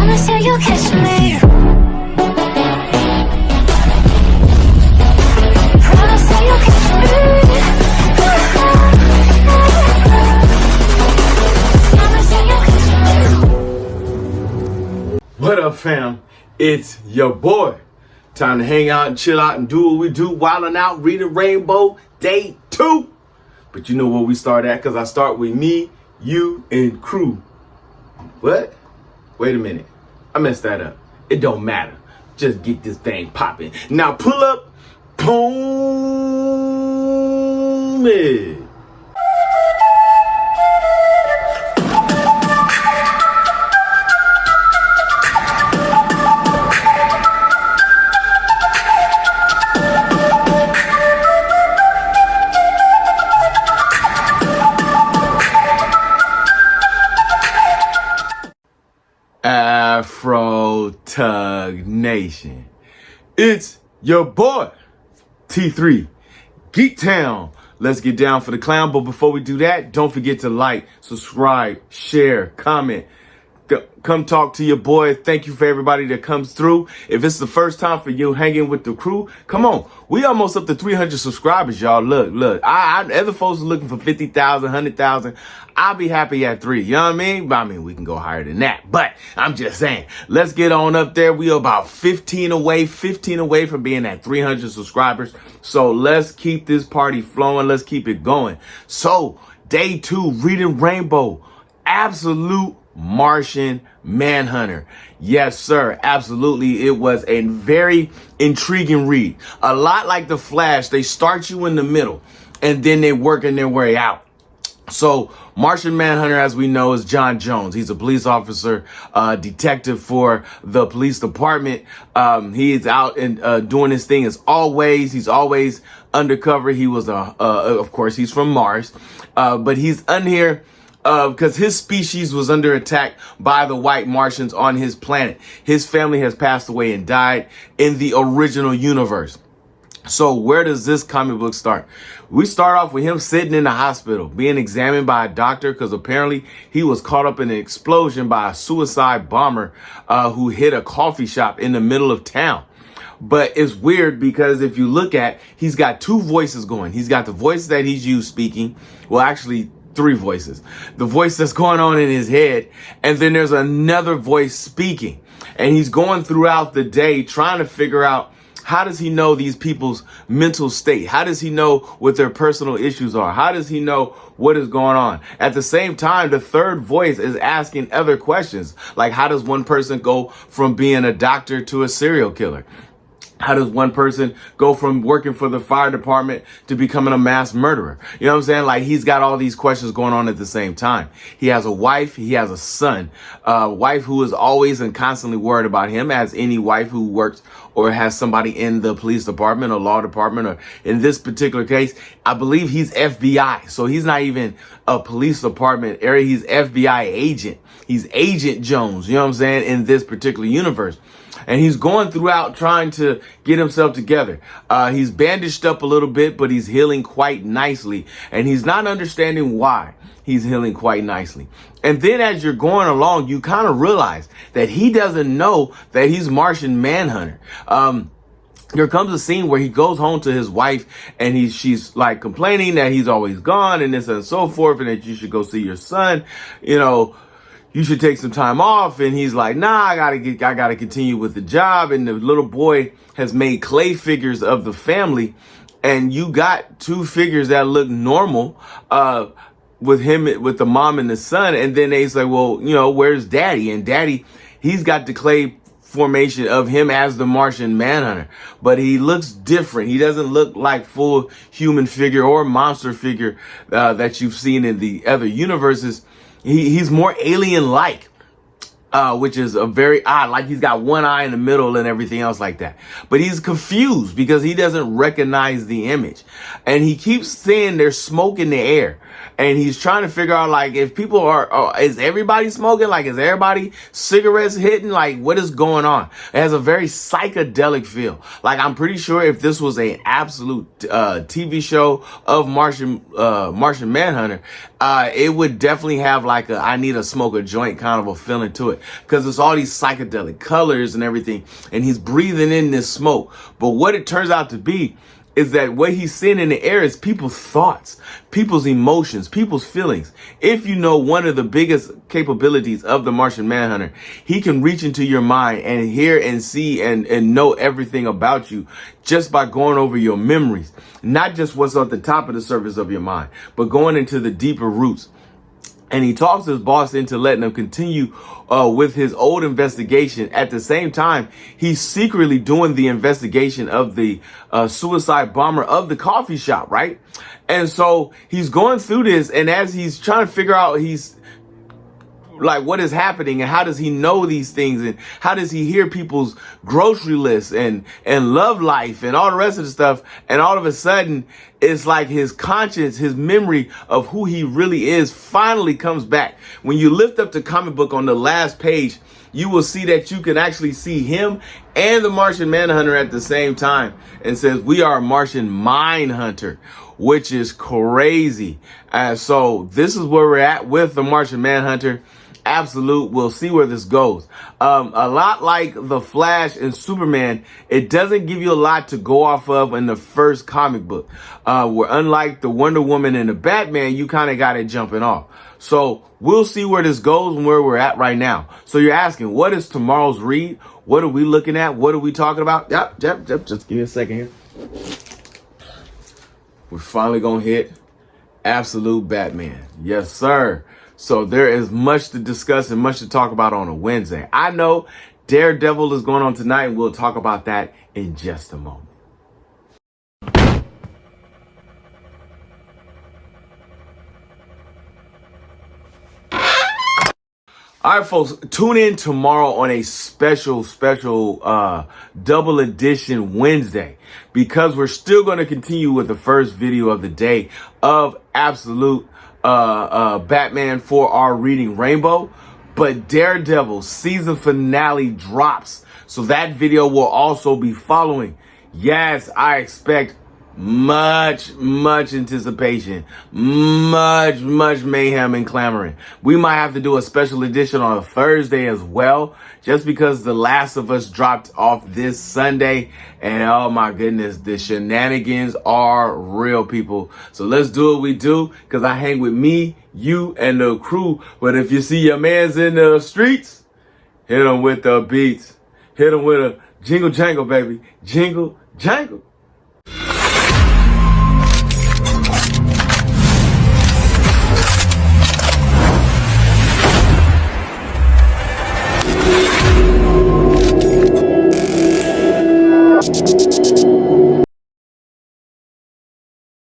Promise that you'll catch me. Promise that you'll catch me. Promise that you'll catch me. What up, fam? It's your boy. Time to hang out and chill out and do what we do, wilding out, reading Rainbow, day 2. But you know where we start at, because I start with me, you, and crew. What? Wait a minute. I messed that up. It don't matter. Just get this thing popping. Now pull up. Boom it. Afro Tug Nation. It's your boy, T3, Geek Town. Let's get down for the clown. But before we do that, don't forget to like, subscribe, share, comment. Come talk to your boy. Thank you for everybody that comes through. If it's the first time for you hanging with the crew, come on. We almost up to 300 subscribers, y'all. Look. Other folks are looking for 50,000, 100,000. I'll be happy at 3. You know what I mean? But I mean, we can go higher than that. But I'm just saying, let's get on up there. We are about 15 away from being at 300 subscribers. So let's keep this party flowing. Let's keep it going. So day 2, reading Rainbow. Absolute Martian Manhunter. Yes, sir. Absolutely. It was a very intriguing read. A lot like The Flash. They start you in the middle and then they working their way out. So Martian Manhunter, as we know, is John Jones. He's a police officer, detective for the police department. He is out and doing his thing as always. He's always undercover. He was of course, he's from Mars, but he's on here because his species was under attack by the white Martians on his planet. His family has passed away and died in the original universe. So where does this comic book start? We start off with him sitting in the hospital, being examined by a doctor because apparently he was caught up in an explosion by a suicide bomber who hit a coffee shop in the middle of town. But it's weird because if you look at, he's got 2 voices going. He's got the voice that he's used speaking. Well, actually 3 voices. The voice that's going on in his head. And then there's another voice speaking. And he's going throughout the day trying to figure out, how does he know these people's mental state? How does he know what their personal issues are? How does he know what is going on? At the same time, the third voice is asking other questions. Like, how does one person go from being a doctor to a serial killer? How does one person go from working for the fire department to becoming a mass murderer? You know what I'm saying? Like, he's got all these questions going on at the same time. He has a wife. He has a son, wife who is always and constantly worried about him, as any wife who works or has somebody in the police department or law department, or in this particular case, I believe he's FBI. So he's not even a police department area. He's FBI agent. He's Agent Jones, you know what I'm saying, in this particular universe. And he's going throughout trying to get himself together. He's bandaged up a little bit, but he's healing quite nicely. And he's not understanding why he's healing quite nicely. And then as you're going along, you kind of realize that he doesn't know that he's Martian Manhunter. There comes a scene where he goes home to his wife and she's like complaining that he's always gone and this and so forth, and that you should go see your son, you know, you should take some time off. And he's like, nah, I gotta continue with the job. And the little boy has made clay figures of the family. And you got 2 figures that look normal, with him, with the mom and the son. And then they say, well, you know, where's daddy? And daddy, he's got the clay formation of him as the Martian Manhunter, but he looks different. He doesn't look like full human figure or monster figure, that you've seen in the other universes. He's more alien-like, which is a very odd, like he's got one eye in the middle and everything else like that. But he's confused because he doesn't recognize the image. And he keeps saying there's smoke in the air. and he's trying to figure out like if people are is everybody smoking, like is everybody cigarettes hitting, like what is going on. It has a very psychedelic feel. Like I'm pretty sure if this was a absolute TV show of Martian Manhunter, it would definitely have like a I need to smoke a joint kind of a feeling to it, because it's all these psychedelic colors and everything, and he's breathing in this smoke. But what it turns out to be is that what he's seeing in the air is people's thoughts, people's emotions, people's feelings. If you know one of the biggest capabilities of the Martian Manhunter, he can reach into your mind and hear and see and know everything about you just by going over your memories. Not just what's on the top of the surface of your mind, but going into the deeper roots. And he talks his boss into letting him continue with his old investigation. At the same time, he's secretly doing the investigation of the suicide bomber of the coffee shop, right? And so he's going through this, and as he's trying to figure out like what is happening and how does he know these things and how does he hear people's grocery lists and love life and all the rest of the stuff, and all of a sudden it's like his conscience, his memory of who he really is finally comes back. When you lift up the comic book on the last page, you will see that you can actually see him and the Martian Manhunter at the same time, and says we are Martian Manhunter, which is crazy. So this is where we're at with the Martian Manhunter. Absolute. We'll see where this goes. A lot like the Flash and Superman, it doesn't give you a lot to go off of in the first comic book. Where unlike the Wonder Woman and the Batman, you kind of got it jumping off. So we'll see where this goes and where we're at right now. So you're asking, what is tomorrow's read? What are we looking at? What are we talking about? Yep. Just give me a second here. We're finally going to hit Absolute Batman. Yes, sir. So there is much to discuss and much to talk about on a Wednesday. I know Daredevil is going on tonight, and we'll talk about that in just a moment. All right, folks, tune in tomorrow on a special double edition Wednesday, because we're still going to continue with the first video of the day of Absolute Batman for our reading Rainbow. But Daredevil season finale drops, so that video will also be following. Yes, I expect much anticipation, much mayhem and clamoring. We might have to do a special edition on a Thursday as well, just because The Last of Us dropped off this Sunday, and oh my goodness, the shenanigans are real, people. So let's do what we do, because I hang with me, you, and the crew. But if you see your mans in the streets, hit them with the beats. Hit them with a jingle jangle, baby. Jingle jangle.